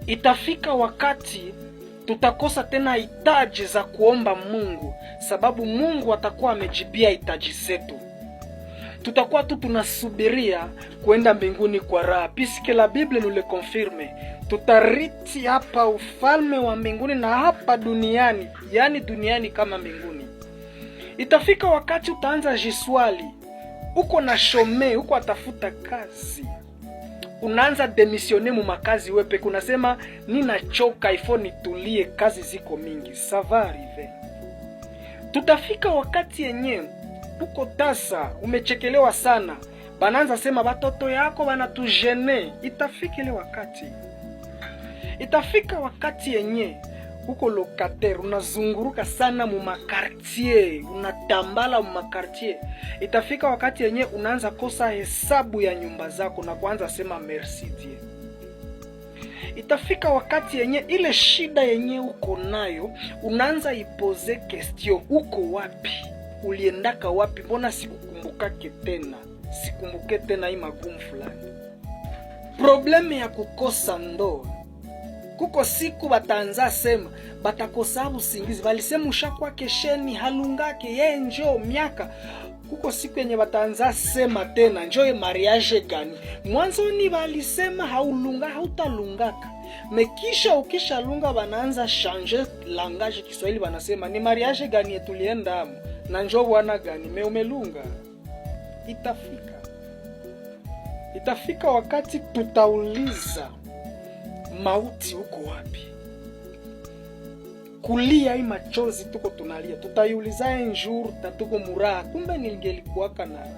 Itafika wakati tutakosa tena hitaji za kuomba Mungu, sababu Mungu atakuwa amejibia hitaji zetu. Tutakuwa tu tunasubiria kuenda mbinguni kwa raha, puisque la Bible nous le confirme. Tutariti hapa ufalme wa mbinguni na hapa duniani, yani duniani kama mbinguni. Itafika wakati utaanza jiswali, uko na shome, uko atafuta kazi, unaanza demissione mu makazi wepe, kunasema ninachoka, ifo nitulie, kazi ziko mingi. Ça va arriver. Tutafika wakati yenye uko tasa, umechekelewa sana, bananza sema batoto yako banatujene. Itafika ile wakati. Itafika wakati yenye uko locataire, unazunguruka sana mu makartier, unatambala mu makartier. Itafika wakati yenye unaanza kosa hesabu ya nyumba zako na kuanza sema merci Dieu. Itafika wakati yenye ile shida yenye uko nayo unaanza ipoze question, uko wapi? Uliendaka wapi? Mbona sikukumbukake tena? Sikumbuke tena hii magumu fulani. Probleme ya kukosa ndoa. Kuko siku bataanza sema batakosa usingizi, balisema ushakuwa kesheni halungake ye njoo miaka. Kuko siku yenye bataanza sema tena njoo mariage gani? Mwanzoni balisema haulunga hautalungaka, mekisha ukishalunga banaanza changer langage. Kiswahili banasema ni mariage gani tulienda amo na njoo bwana gani me umelunga. Itafika wakati tutauliza mauti uko wapi? Kulia hii machozi tuko tunalia, tutaiuliza njuru tatuko muraha, kumbe ningelikuwaka na raha.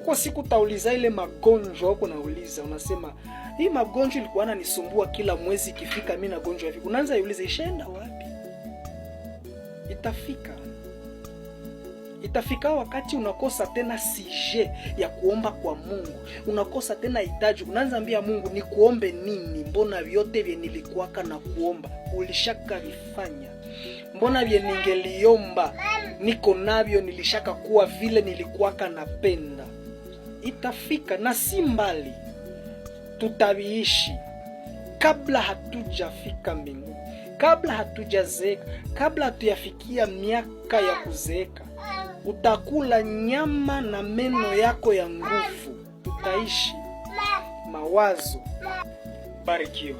Uko siku tauliza ile magonjwa uko nauliza, unasema hii magonjwa ilikuwa inanisumbua kila mwezi, ikifika mimi na gonjwa hivi. Unaanza iuliza ishaenda wapi? Itafika wakati unakosa tena sije ya kuomba kwa Mungu, unakosa tena hitaji. Unaanza ambia Mungu, ni kuombe nini? Mbona vyote vye nilikuwaka na kuomba ulishaka vifanya? Mbona vye ningeliomba niko navyo nilishaka kuwa vile nilikuwaka napenda? Itafika na si mbali, tutaviishi kabla hatujafika mbinguni, kabla hatujazeeka, kabla hatuyafikia miaka ya kuzeeka. Utakula nyama na meno yako ya nguvu. Tutaishi mawazo. Barikiwe.